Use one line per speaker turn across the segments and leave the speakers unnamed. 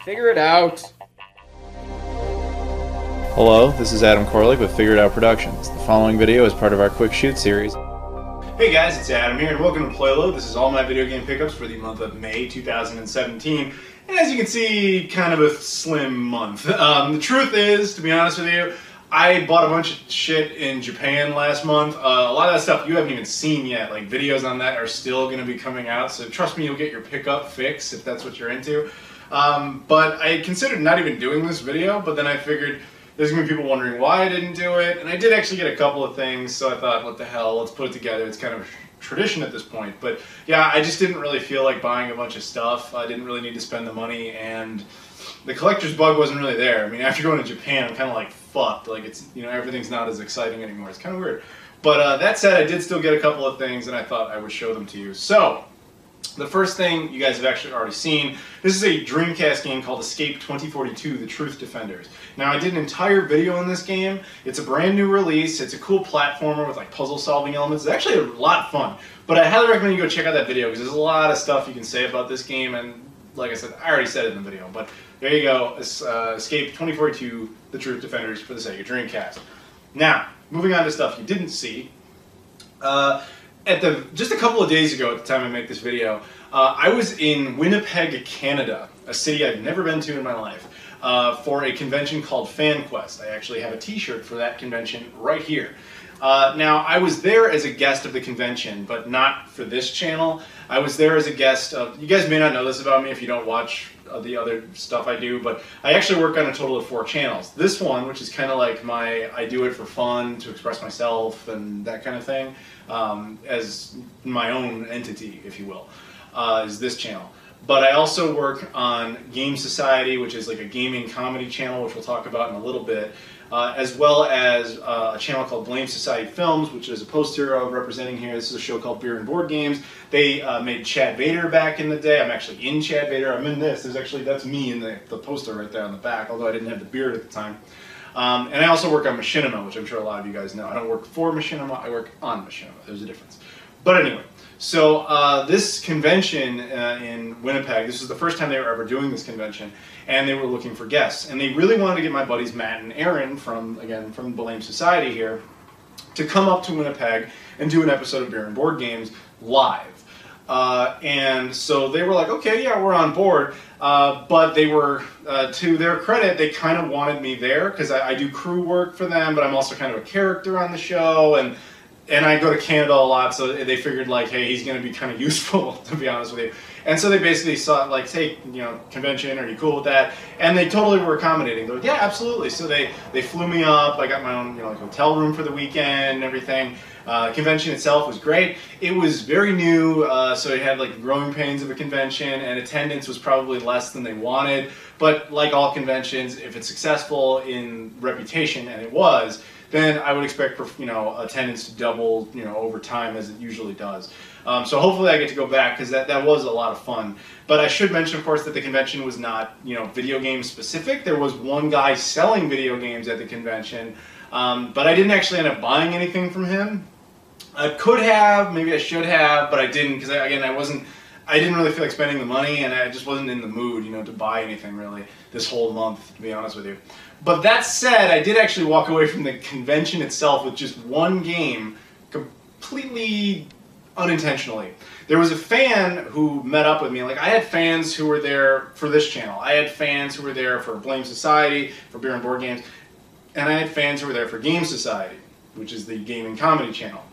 Figure it out.
Hello, this is Adam Koralik with Figure It Out Productions. The following video is part of our Quick Shoot series.
Hey guys, it's Adam here and welcome to PlayLoad. This is all my video game pickups for the month of May 2017. And as you can see, kind of a slim month. The truth is, to be honest with you, I bought a bunch of shit in Japan last month. A lot of that stuff you haven't even seen yet. Like, videos on that are still going to be coming out, so trust me, you'll get your pickup fix if that's what you're into. But I considered not even doing this video, but then I figured there's going to be people wondering why I didn't do it, and I did actually get a couple of things, so I thought, what the hell, let's put it together. It's kind of a tradition at this point. But yeah, I just didn't really feel like buying a bunch of stuff. I didn't really need to spend the money, and the collector's bug wasn't really there. I mean, after going to Japan, I'm kind of like, fucked. Like, it's, you know, everything's not as exciting anymore. It's kind of weird. But that said, I did still get a couple of things, and I thought I would show them to you. So, the first thing you guys have actually already seen, this is a Dreamcast game called Escape 2042, The Truth Defenders. Now, I did an entire video on this game. It's a brand new release. It's a cool platformer with like puzzle solving elements. It's actually a lot of fun. But I highly recommend you go check out that video because there's a lot of stuff you can say about this game, and like I said, I already said it in the video. But there you go, Escape 2042, The Truth Defenders for the Sega Dreamcast. Now, moving on to stuff you didn't see. Just a couple of days ago, at the time I make this video, I was in Winnipeg, Canada, a city I've never been to in my life, for a convention called FanQuest. I actually have a t-shirt for that convention right here. Now, I was there as a guest of the convention, but not for this channel. I was there as a guest of, you guys may not know this about me if you don't watch the other stuff I do, but I actually work on a total of 4 channels. This one, which is kind of like I do it for fun, to express myself and that kind of thing, as my own entity, if you will, is this channel. But I also work on Game Society, which is like a gaming comedy channel, which we'll talk about in a little bit, as well as a channel called Blame Society Films, which is a poster I'm representing here. This is a show called Beer and Board Games. They made Chad Vader back in the day. I'm actually in Chad Vader. I'm in this. There's actually, that's me in the poster right there on the back, although I didn't have the beard at the time. And I also work on Machinima, which I'm sure a lot of you guys know. I don't work for Machinima, I work on Machinima. There's a difference. But anyway, so this convention in Winnipeg, this was the first time they were ever doing this convention, and they were looking for guests. And they really wanted to get my buddies Matt and Aaron from Blame Society here to come up to Winnipeg and do an episode of Beer and Board Games live. And so they were like, okay, yeah, we're on board. But they were, to their credit, they kind of wanted me there because I do crew work for them, but I'm also kind of a character on the show, and I go to Canada a lot, so they figured like, hey, he's going to be kind of useful, to be honest with you. And so they basically saw like, hey, you know, convention, are you cool with that? And they totally were accommodating. They're like, yeah, absolutely. So they flew me up. I got my own, you know, like hotel room for the weekend and everything. Convention itself was great. It was very new, so it had like the growing pains of a convention, and attendance was probably less than they wanted. But like all conventions, if it's successful in reputation, and it was, then I would expect, you know, attendance to double, you know, over time as it usually does. So hopefully I get to go back because that was a lot of fun. But I should mention, of course, that the convention was not, you know, video game specific. There was one guy selling video games at the convention, but I didn't actually end up buying anything from him. I could have, maybe I should have, but I didn't because I didn't really feel like spending the money, and I just wasn't in the mood, you know, to buy anything really this whole month, to be honest with you. But that said, I did actually walk away from the convention itself with just one game, completely unintentionally. There was a fan who met up with me. Like, I had fans who were there for this channel. I had fans who were there for Blame Society, for Beer and Board Games, and I had fans who were there for Game Society, which is the gaming comedy channel.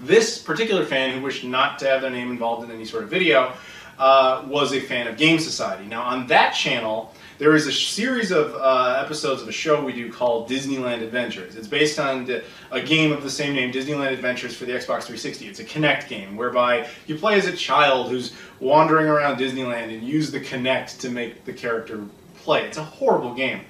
This particular fan, who wished not to have their name involved in any sort of video, was a fan of Game Society. Now, on that channel, there is a series of episodes of a show we do called Disneyland Adventures. It's based on a game of the same name, Disneyland Adventures, for the Xbox 360. It's a Kinect game whereby you play as a child who's wandering around Disneyland and use the Kinect to make the character play. It's a horrible game.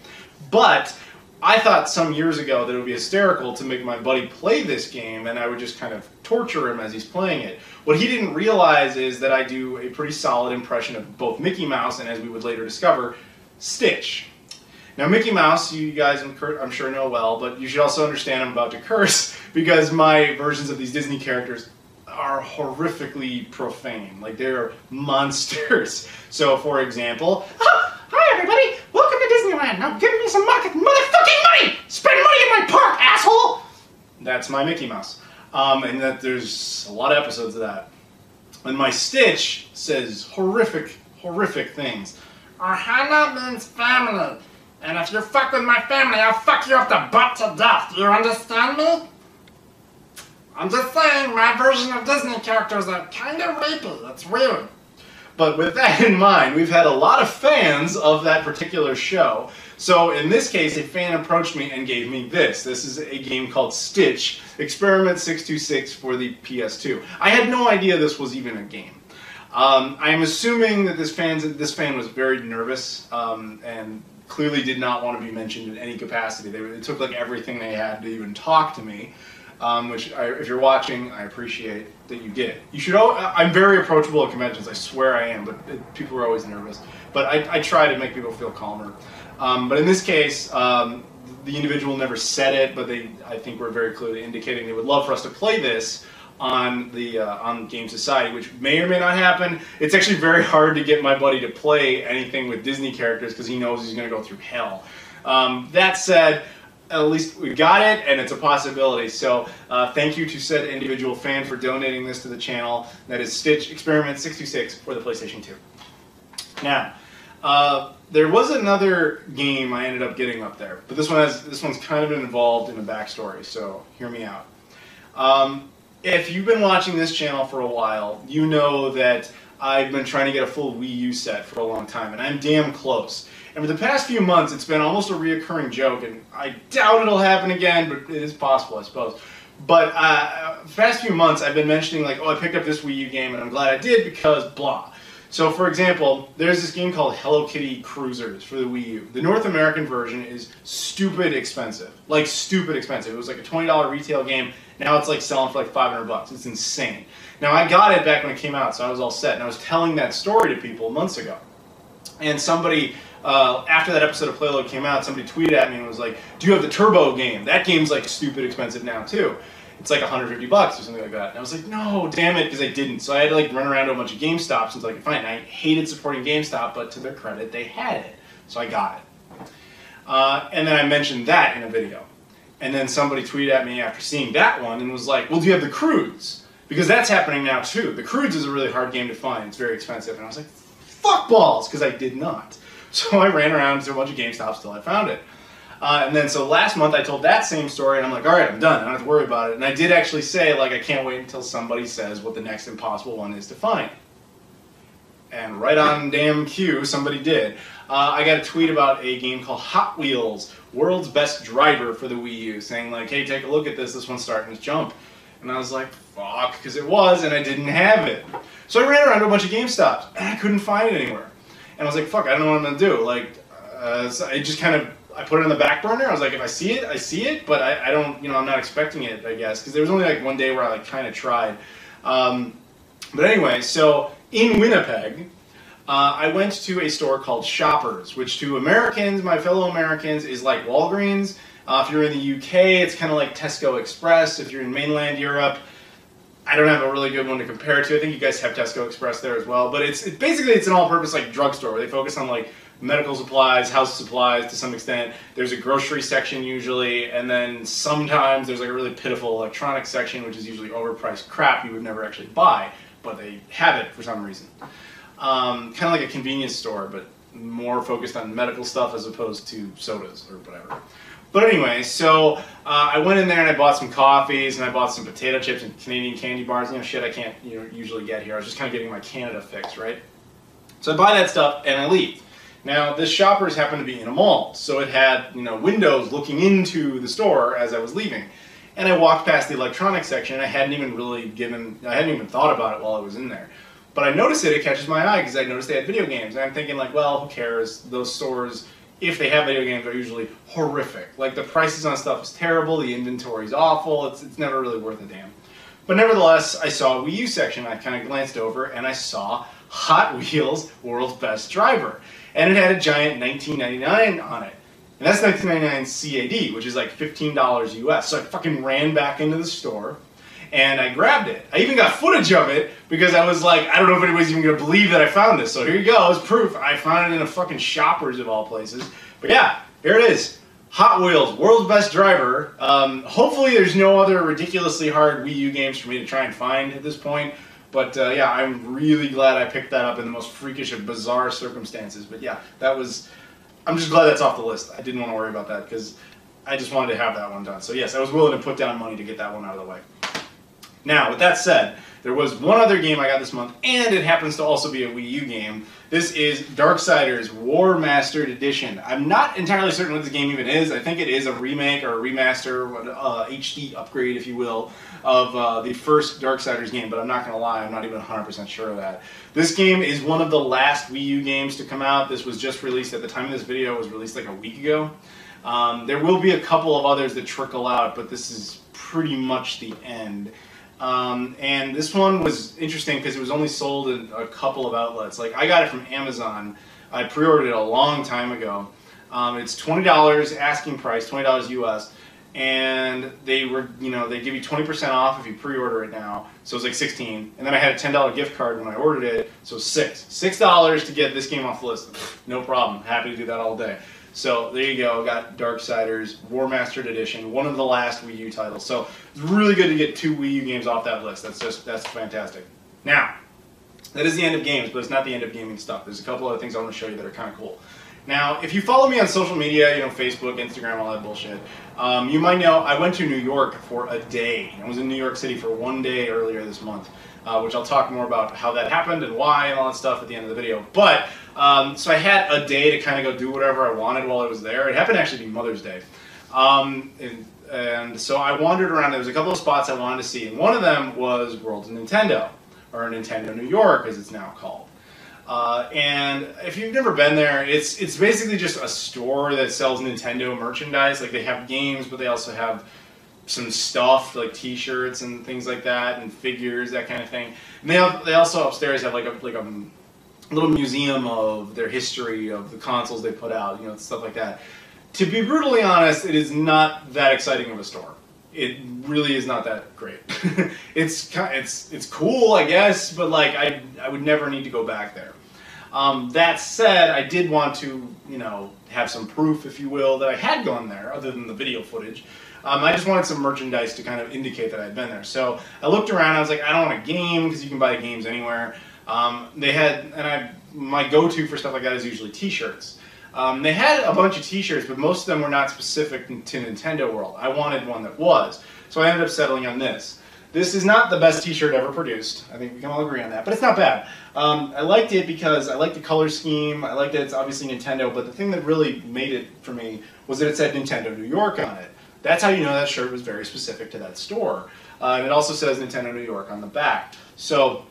But I thought some years ago that it would be hysterical to make my buddy play this game, and I would just kind of torture him as he's playing it. What he didn't realize is that I do a pretty solid impression of both Mickey Mouse and, as we would later discover, Stitch. Now, Mickey Mouse, you guys I'm sure know well, but you should also understand I'm about to curse because my versions of these Disney characters are horrifically profane. Like, they're monsters. So, for example, hi now give me some motherfucking money! Spend money in my park, asshole! That's my Mickey Mouse. And that there's a lot of episodes of that. And my Stitch says horrific things. Ohana means family. And if you fuck with my family, I'll fuck you up the butt to death. Do you understand me? I'm just saying, my version of Disney characters are kind of rapey. It's weird. But with that in mind, we've had a lot of fans of that particular show. So in this case, a fan approached me and gave me this. This is a game called Stitch, Experiment 626 for the PS2. I had no idea this was even a game. I'm assuming that this fan was very nervous and clearly did not want to be mentioned in any capacity. They took like everything they had to even talk to me. Which, if you're watching, I appreciate that you did. You should. I'm very approachable at conventions. I swear I am, but people are always nervous. But I try to make people feel calmer. But in this case, the individual never said it, but I think, were very clearly indicating they would love for us to play this on Game Society, which may or may not happen. It's actually very hard to get my buddy to play anything with Disney characters because he knows he's going to go through hell. That said, at least we got it, and it's a possibility. So thank you to said individual fan for donating this to the channel. That is Stitch Experiment 626 for the PlayStation 2. Now, there was another game I ended up getting up there, but this one's kind of involved in a backstory. So hear me out. If you've been watching this channel for a while, you know that I've been trying to get a full Wii U set for a long time, and I'm damn close. And for the past few months, it's been almost a reoccurring joke, and I doubt it'll happen again, but it is possible, I suppose. But the past few months, I've been mentioning, like, oh, I picked up this Wii U game, and I'm glad I did because blah. So, for example, there's this game called Hello Kitty Cruisers for the Wii U. The North American version is stupid expensive. Like, stupid expensive. It was like a $20 retail game. Now it's like selling for like 500 bucks. It's insane. Now, I got it back when it came out, so I was all set. And I was telling that story to people months ago. And somebody, after that episode of PlayLoad came out, somebody tweeted at me and was like, do you have the Turbo game? That game's like stupid expensive now, too. It's like 150 bucks or something like that. And I was like, no, damn it, because I didn't. So I had to like run around to a bunch of GameStops until I could find it. And I hated supporting GameStop, but to their credit, they had it. So I got it. And then I mentioned that in a video. And then somebody tweeted at me after seeing that one and was like, well, do you have the Cruise? Because that's happening now too. The Cruise is a really hard game to find. It's very expensive. And I was like, fuck balls, because I did not. So I ran around to a bunch of GameStops till I found it. And then so last month I told that same story and I'm like, all right, I'm done. I don't have to worry about it. And I did actually say, like, I can't wait until somebody says what the next impossible one is to find. And right on damn cue, somebody did. I got a tweet about a game called Hot Wheels, World's Best Driver for the Wii U, saying like, hey, take a look at this. This one's starting to jump. And I was like, fuck, because it was, and I didn't have it. So I ran around to a bunch of GameStops, and I couldn't find it anywhere. And I was like, fuck, I don't know what I'm going to do. Like, so I just kind of, I put it on the back burner. I was like, if I see it, I see it, but I don't, you know, I'm not expecting it, I guess, because there was only like one day where I like kind of tried. But anyway, so in Winnipeg, I went to a store called Shoppers, which to Americans, my fellow Americans, is like Walgreens. If you're in the UK, it's kind of like Tesco Express. If you're in mainland Europe, I don't have a really good one to compare it to. I think you guys have Tesco Express there as well. But it's basically an all-purpose like drugstore where they focus on like medical supplies, house supplies to some extent. There's a grocery section usually, and then sometimes there's like a really pitiful electronics section, which is usually overpriced crap you would never actually buy, but they have it for some reason. Kind of like a convenience store, but more focused on medical stuff as opposed to sodas or whatever. But anyway, so I went in there and I bought some coffees and I bought some potato chips and Canadian candy bars. You know, shit I can't usually get here. I was just kind of getting my Canada fix, right? So I buy that stuff and I leave. Now, this Shoppers happened to be in a mall, so it had windows looking into the store as I was leaving. And I walked past the electronics section and I hadn't even thought about it while I was in there. But I noticed it catches my eye because I noticed they had video games. And I'm thinking like, well, who cares? Those stores, if they have video games, are usually horrific. Like the prices on stuff is terrible, the inventory's awful, it's never really worth a damn. But nevertheless, I saw a Wii U section, I kind of glanced over and I saw Hot Wheels World's Best Driver. And it had a giant $19.99 on it. And that's $19.99 CAD, which is like $15 US. So I fucking ran back into the store and I grabbed it. I even got footage of it because I was like, I don't know if anybody's even going to believe that I found this. So here you go, as proof. I found it in a fucking Shoppers of all places. But yeah, here it is. Hot Wheels, World's Best Driver. Hopefully there's no other ridiculously hard Wii U games for me to try and find at this point. But yeah, I'm really glad I picked that up in the most freakish of bizarre circumstances. But yeah, I'm just glad that's off the list. I didn't want to worry about that because I just wanted to have that one done. So yes, I was willing to put down money to get that one out of the way. Now, with that said, there was one other game I got this month, and it happens to also be a Wii U game. This is Darksiders War Mastered Edition. I'm not entirely certain what this game even is. I think it is a remake or a remaster, HD upgrade, if you will, of the first Darksiders game, but I'm not going to lie, I'm not even 100% sure of that. This game is one of the last Wii U games to come out. This was just released at the time of this video. It was released like a week ago. There will be a couple of others that trickle out, but this is pretty much the end. And this one was interesting because it was only sold in a couple of outlets. Like, I got it from Amazon. I pre-ordered it a long time ago. It's $20 asking price, $20 US, and they were, they give you 20% off if you pre-order it now. So it was like $16, and then I had a $10 gift card when I ordered it, so $6 to get this game off the list. No problem. Happy to do that all day. So there you go, got Darksiders War Mastered Edition, one of the last Wii U titles. So it's really good to get 2 Wii U games off that list. That's fantastic. Now, that is the end of games, but it's not the end of gaming stuff. There's a couple other things I want to show you that are kind of cool. Now, if you follow me on social media, Facebook, Instagram, all that bullshit, you might know I went to New York for a day. I was in New York City for 1 day earlier this month, which I'll talk more about how that happened and why and all that stuff at the end of the video. But so I had a day to kind of go do whatever I wanted while I was there. It happened to actually be Mother's Day. And so I wandered around. There was a couple of spots I wanted to see, and one of them was World of Nintendo, or Nintendo New York as it's now called. And if you've never been there, it's basically just a store that sells Nintendo merchandise. Like, they have games, but they also have some stuff like T-shirts and things like that, and figures, that kind of thing. And they also upstairs have like a little museum of their history of the consoles they put out, stuff like that. To be brutally honest, it is not that exciting of a store. It really is not that great. It's cool, I guess, but like I would never need to go back there. That said, I did want to, have some proof, if you will, that I had gone there, other than the video footage. I just wanted some merchandise to kind of indicate that I'd been there. So I looked around, I was like, I don't want a game, because you can buy games anywhere. They had, my go-to for stuff like that is usually T-shirts. They had a bunch of T-shirts, but most of them were not specific to Nintendo World. I wanted one that was, so I ended up settling on this. This is not the best T-shirt ever produced. I think we can all agree on that, but it's not bad. I liked it because I liked the color scheme. I liked that it's obviously Nintendo, but the thing that really made it for me was that it said Nintendo New York on it. That's how you know that shirt was very specific to that store. And it also says Nintendo New York on the back. So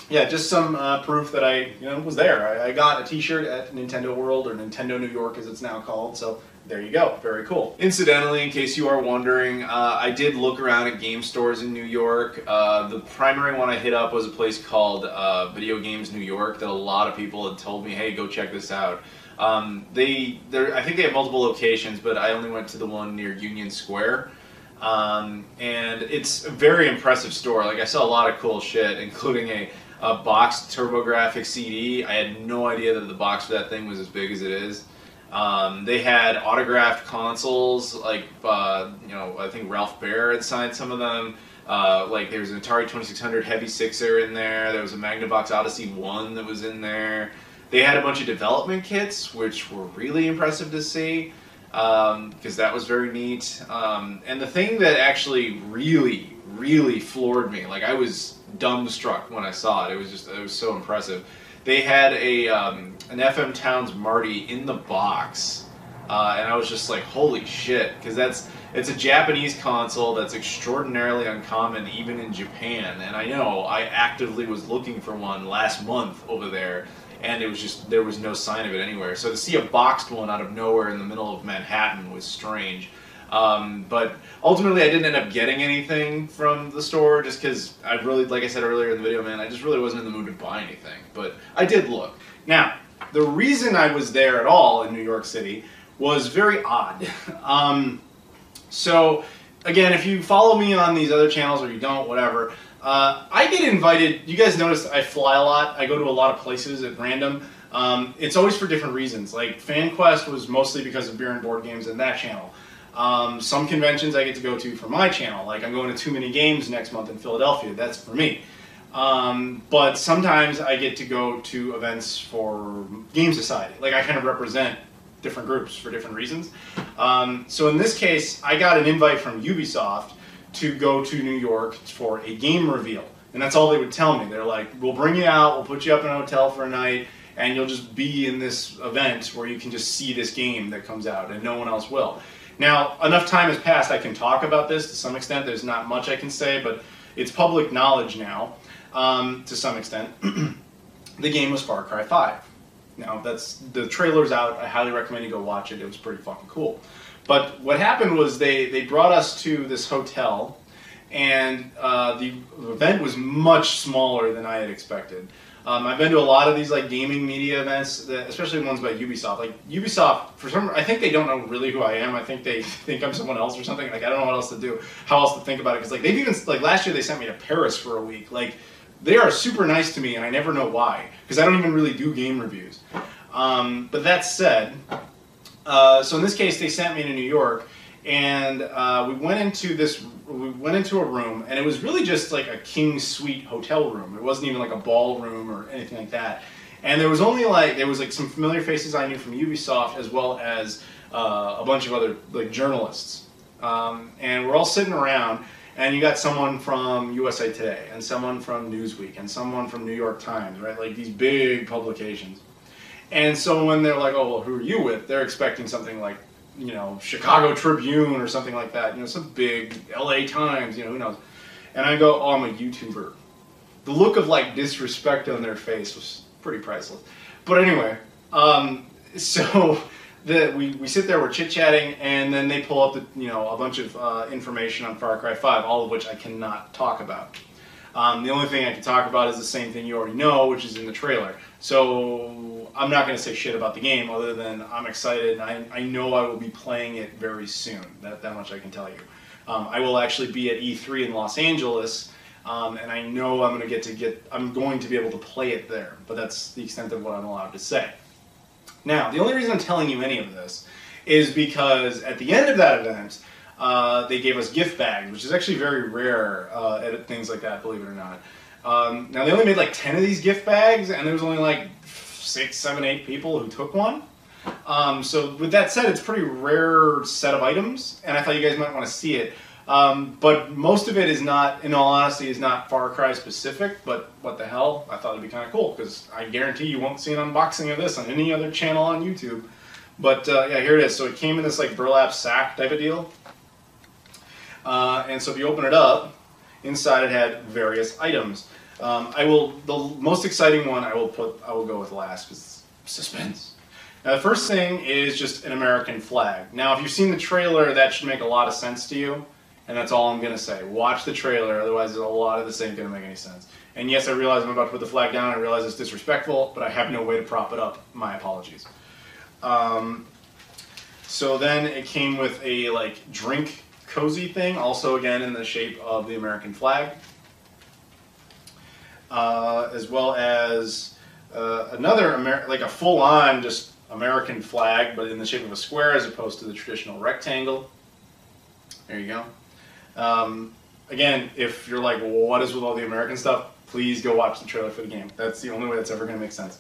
yeah, just some proof that I was there. I got a T-shirt at Nintendo World, or Nintendo New York as it's now called, so there you go. Very cool. Incidentally, in case you are wondering, I did look around at game stores in New York. The primary one I hit up was a place called Videogames New York that a lot of people had told me, hey, go check this out. I think they have multiple locations, but I only went to the one near Union Square. And it's a very impressive store. Like, I saw a lot of cool shit, including a boxed TurboGrafx CD. I had no idea that the box for that thing was as big as it is. They had autographed consoles, like, I think Ralph Baer had signed some of them. Like, there was an Atari 2600 Heavy Sixer in there. There was a Magnavox Odyssey 1 that was in there. They had a bunch of development kits, which were really impressive to see, because that was very neat. And the thing that actually really floored me, like, I was dumbstruck when I saw it. It was so impressive. They had an FM Towns Marty in the box, and I was just like, holy shit, because it's a Japanese console that's extraordinarily uncommon even in Japan, and I know I actively was looking for one last month over there, and it was just, there was no sign of it anywhere. So to see a boxed one out of nowhere in the middle of Manhattan was strange. But ultimately I didn't end up getting anything from the store just because I really, like I said earlier in the video, man, I just really wasn't in the mood to buy anything. But I did look. Now, the reason I was there at all in New York City was very odd. So, again, if you follow me on these other channels or you don't, whatever, I get invited. You guys notice I fly a lot. I go to a lot of places at random. It's always for different reasons. Like FanQuest was mostly because of beer and board games and that channel. Some conventions I get to go to for my channel. Like I'm going to Too Many Games next month in Philadelphia. That's for me. But sometimes I get to go to events for Game Society. Like I kind of represent different groups for different reasons. So in this case, I got an invite from Ubisoft to go to New York for a game reveal. And that's all they would tell me. They're like, we'll bring you out, we'll put you up in a hotel for a night, and you'll just be in this event where you can just see this game that comes out, and no one else will. Now, enough time has passed, I can talk about this to some extent. There's not much I can say, but it's public knowledge now, to some extent. The game was Far Cry 5. Now, the trailer's out. I highly recommend you go watch it. It was pretty fucking cool. But what happened was they brought us to this hotel, and the event was much smaller than I had expected. I've been to a lot of these like gaming media events, especially ones by Ubisoft. Like Ubisoft, for some, I think they don't know really who I am. I think they think I'm someone else or something. Like I don't know what else to do, how else to think about it. Because like they've even like last year they sent me to Paris for a week. Like they are super nice to me, and I never know why. Because I don't even really do game reviews. But that said, so in this case they sent me to New York, and we went into a room, and it was really just like a king suite hotel room. It wasn't even like a ballroom or anything like that. And there was only like some familiar faces I knew from Ubisoft, as well as a bunch of other like journalists. And we're all sitting around, and you got someone from USA Today, and someone from Newsweek, and someone from New York Times, right? Like these big publications. And so when they're like, oh, well, who are you with? They're expecting something like, you know, Chicago Tribune or something like that. You know, some big LA Times, you know, who knows. And I go, oh, I'm a YouTuber. The look of like disrespect on their face was pretty priceless. But anyway, so we sit there, we're chit-chatting, and then they pull up a bunch of information on Far Cry 5, all of which I cannot talk about. The only thing I can talk about is the same thing you already know, which is in the trailer. So I'm not going to say shit about the game other than I'm excited, and I know I will be playing it very soon. That much I can tell you. I will actually be at E3 in Los Angeles, and I know I'm going to be able to play it there. But that's the extent of what I'm allowed to say. Now, the only reason I'm telling you any of this is because at the end of that event, they gave us gift bags, which is actually very rare at things like that, believe it or not. Now, they only made like 10 of these gift bags, and there was only like 6, 7, 8 people who took one. So with that said, it's a pretty rare set of items, and I thought you guys might want to see it. But most of it is not, in all honesty, is not Far Cry specific, but what the hell, I thought it'd be kind of cool, because I guarantee you won't see an unboxing of this on any other channel on YouTube. But yeah, here it is. So it came in this like burlap sack type of deal. And so if you open it up, inside it had various items. The most exciting one I will go with last, because suspense. Now the first thing is just an American flag. Now if you've seen the trailer, that should make a lot of sense to you, and that's all I'm going to say. Watch the trailer, otherwise a lot of this ain't going to make any sense. And yes, I realize I'm about to put the flag down, I realize it's disrespectful, but I have no way to prop it up. My apologies. So then it came with a like drink cozy thing, also again in the shape of the American flag, as well as another like a full-on just American flag, but in the shape of a square as opposed to the traditional rectangle. There you go. Again, if you're like, well, what is with all the American stuff, please go watch the trailer for the game. That's the only way that's ever going to make sense.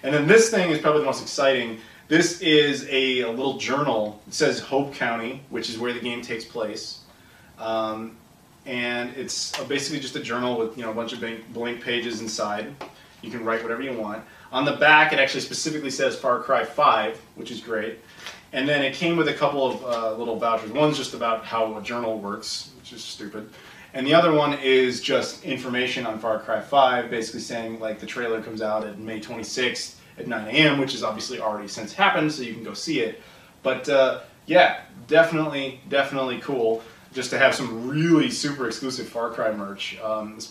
And then this thing is probably the most exciting. This is a little journal. It says Hope County, which is where the game takes place. And it's basically just a journal with a bunch of blank pages inside. You can write whatever you want. On the back, it actually specifically says Far Cry 5, which is great. And then it came with a couple of little vouchers. One's just about how a journal works, which is stupid. And the other one is just information on Far Cry 5, basically saying like the trailer comes out at May 26th at 9 a.m., which is obviously already since happened, so you can go see it. But yeah, definitely cool. Just to have some really super exclusive Far Cry merch,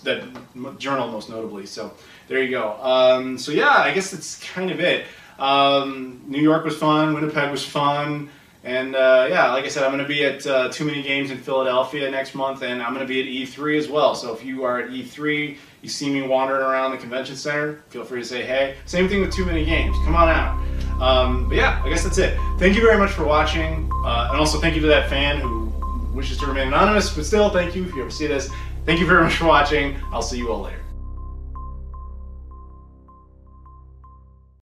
that journal most notably. So there you go. So yeah, I guess that's kind of it. New York was fun. Winnipeg was fun. And yeah, like I said, I'm going to be at Too Many Games in Philadelphia next month, and I'm going to be at E3 as well. So if you are at E3, you see me wandering around the convention center, feel free to say hey. Same thing with Too Many Games. Come on out. But yeah, I guess that's it. Thank you very much for watching, and also thank you to that fan who wishes to remain anonymous, but still, thank you if you ever see this. Thank you very much for watching. I'll see you all later.